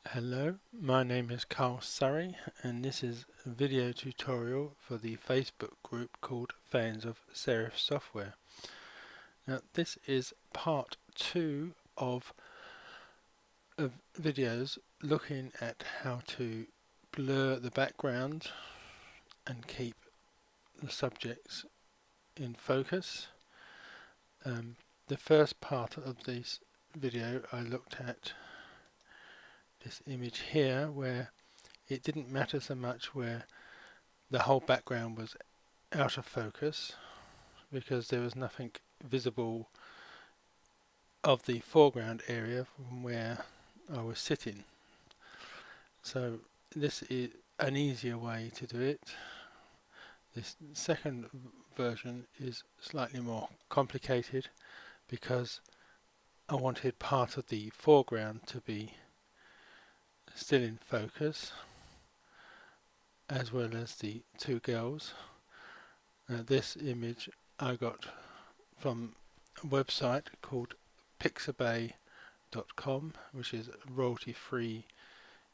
Hello, my name is Carl Surrey and this is a video tutorial for the Facebook group called Fans of Serif Software. Now this is part 2 of videos looking at how to blur the background and keep the subjects in focus. The first part of this video I looked at this image here where it didn't matter so much where the whole background was out of focus because there was nothing visible of the foreground area from where I was sitting. So this is an easier way to do it. This second version is slightly more complicated because I wanted part of the foreground to be still in focus as well as the two girls. This image I got from a website called pixabay.com, which is royalty-free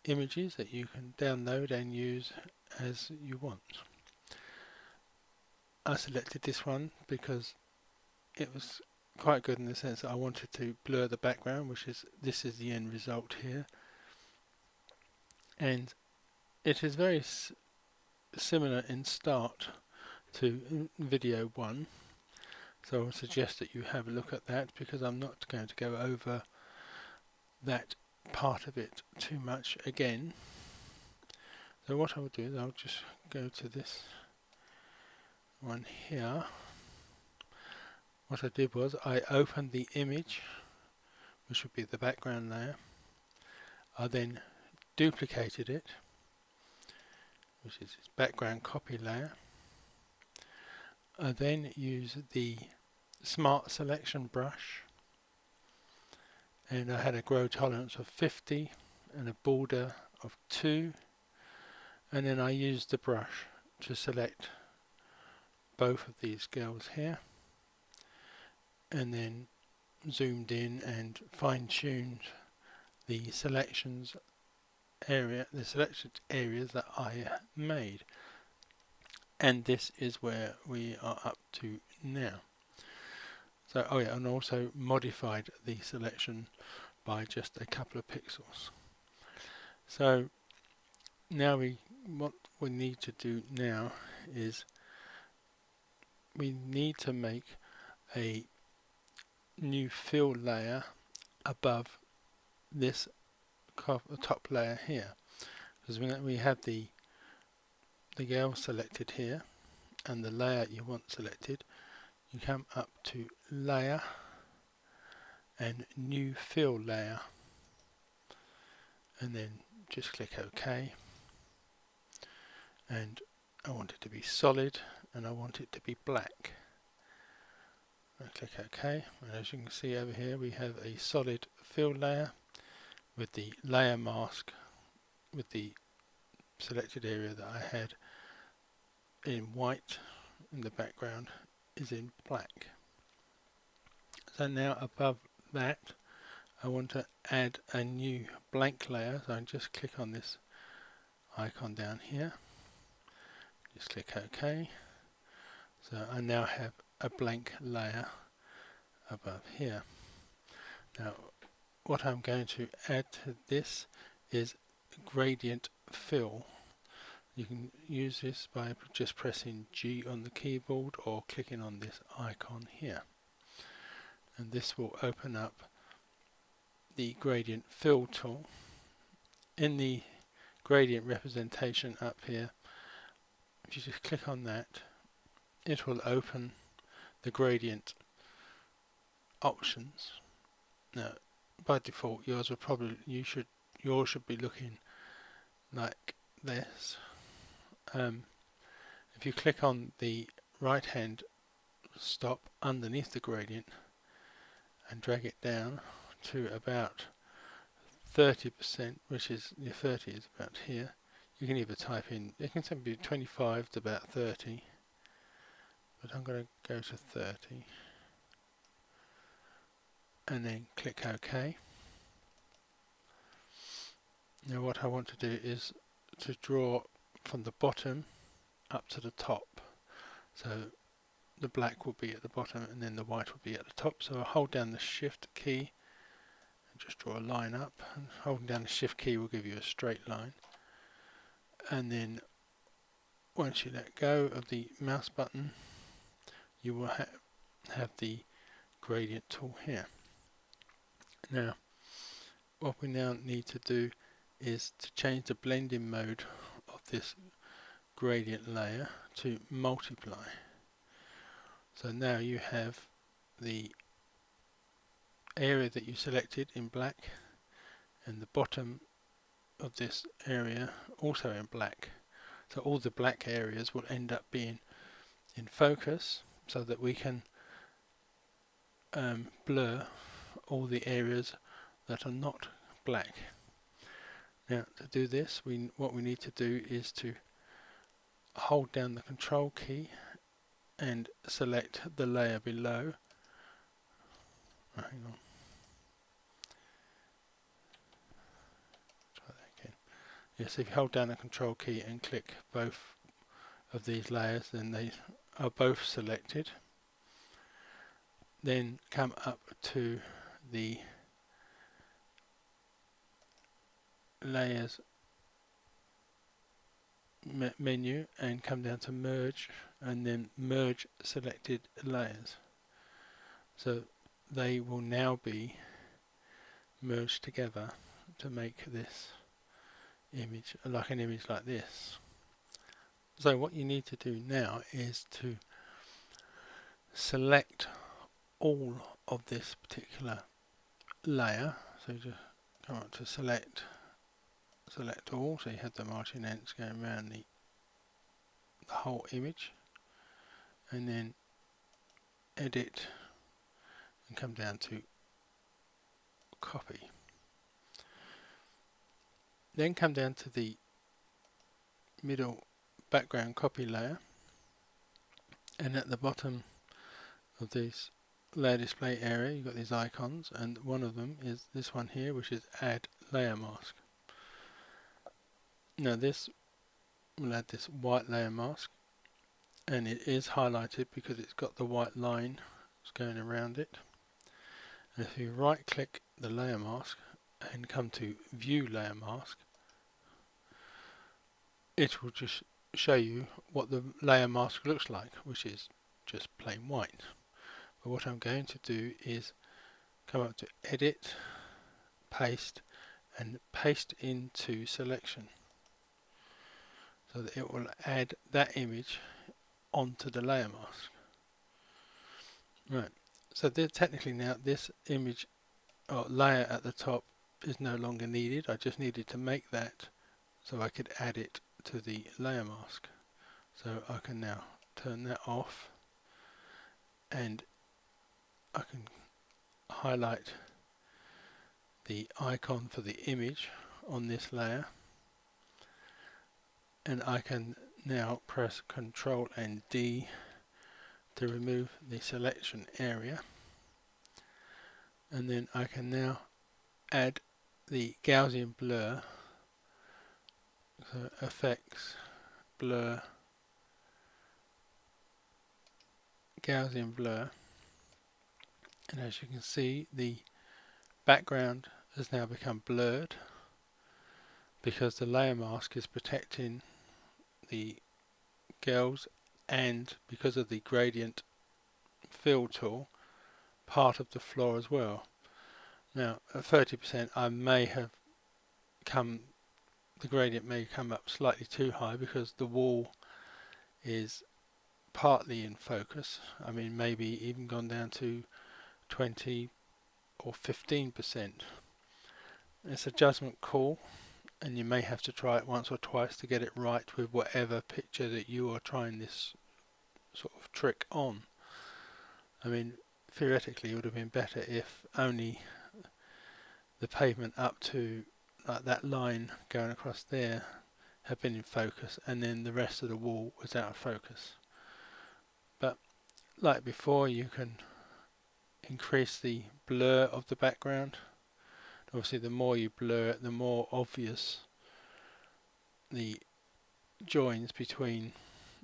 images that you can download and use as you want. I selected this one because it was quite good in the sense that I wanted to blur the background, this is the end result here, and it is very similar in start to video 1. So I would suggest that you have a look at that because I'm not going to go over that part of it too much again. So what I'll do is I'll just go to this one here. What I did was I opened the image, which would be the background layer. I then duplicated it, which is its background copy layer. I then use the Smart Selection brush, and I had a grow tolerance of 50 and a border of 2, and then I used the brush to select both of these girls here, and then zoomed in and fine-tuned the selected areas that I made. And this is where we are up to now. So, and also modified the selection by just a couple of pixels. So now what we need to do now is we need to make a new fill layer above this top layer here, because we have the girl selected here and the layer you want selected. You come up to layer and new fill layer and then just click OK, and I want it to be solid and I want it to be black. I click OK, and as you can see over here we have a solid fill layer with the layer mask with the selected area that I had in white and the background is in black. So now above that I want to add a new blank layer, so I just click on this icon down here, just click OK. So I now have a blank layer above here. Now what I'm going to add to this is gradient fill. You can use this by just pressing G on the keyboard or clicking on this icon here, and this will open up the gradient fill tool. In the gradient representation up here, if you just click on that, it will open the gradient options. Now by default yours should be looking like this. If you click on the right hand stop underneath the gradient and drag it down to about 30%, which is 30 is about here, you can either type in, it can simply be 25 to about 30, but I'm going to go to 30 and then click OK. Now what I want to do is to draw from the bottom up to the top. So the black will be at the bottom and then the white will be at the top. So I'll hold down the shift key and just draw a line up, and holding down the shift key will give you a straight line. And then once you let go of the mouse button, you will have the gradient tool here. Now what we now need to do is to change the blending mode of this gradient layer to multiply. So now you have the area that you selected in black and the bottom of this area also in black. So all the black areas will end up being in focus so that we can blur all the areas that are not black. Now to do this, what we need to do is to hold down the control key and select the layer below. Hang on. Try that again. Yes, if you hold down the control key and click both of these layers, then they are both selected. Then come up to the layers menu and come down to merge and then merge selected layers. So they will now be merged together to make this image like an image like this. So what you need to do now is to select all of this particular layer. So just come up to select all, so you have the marching ants going around the whole image, and then edit and come down to copy. Then come down to the middle background copy layer, and at the bottom of this layer display area you've got these icons, and one of them is this one here, which is add layer mask. Now this will add this white layer mask, and it is highlighted because it's got the white line going around it. And if you right click the layer mask and come to view layer mask, it will just show you what the layer mask looks like, which is just plain white. But what I'm going to do is come up to edit, paste, and paste into selection, so that it will add that image onto the layer mask. Right, so technically now this image or layer at the top is no longer needed. I just needed to make that so I could add it to the layer mask. So I can now turn that off, and I can highlight the icon for the image on this layer, and I can now press Ctrl and D to remove the selection area, and then I can now add the Gaussian blur. So effects, blur, Gaussian blur, and as you can see the background has now become blurred because the layer mask is protecting the girls, and because of the gradient fill tool, part of the floor as well. Now at 30% I may have the gradient may come up slightly too high because the wall is partly in focus. I mean, maybe even gone down to 20 or 15%. It's a judgment call, and you may have to try it once or twice to get it right with whatever picture that you are trying this sort of trick on. I mean, theoretically it would have been better if only the pavement up to like that line going across there had been in focus, and then the rest of the wall was out of focus. But like before, you can increase the blur of the background Obviously the more you blur it, the more obvious the joins between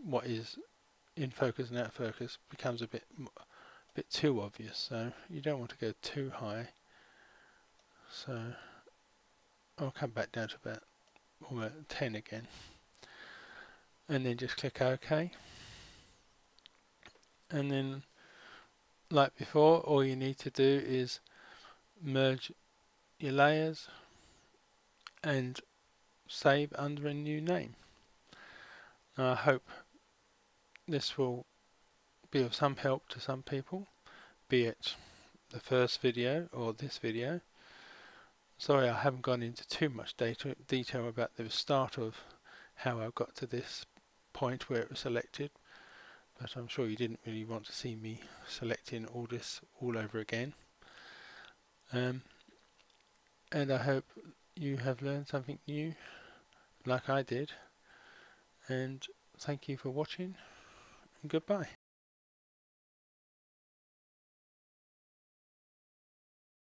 what is in focus and out of focus becomes a bit too obvious, so you don't want to go too high. So I'll come back down to about 10 again, and then just click OK. And then, like before, all you need to do is merge your layers and save under a new name. Now, I hope this will be of some help to some people, be it the first video or this video. Sorry I haven't gone into too much detail about the start of how I got to this point where it was selected, but I'm sure you didn't really want to see me selecting all this all over again. And I hope you have learned something new like I did, and thank you for watching, and goodbye.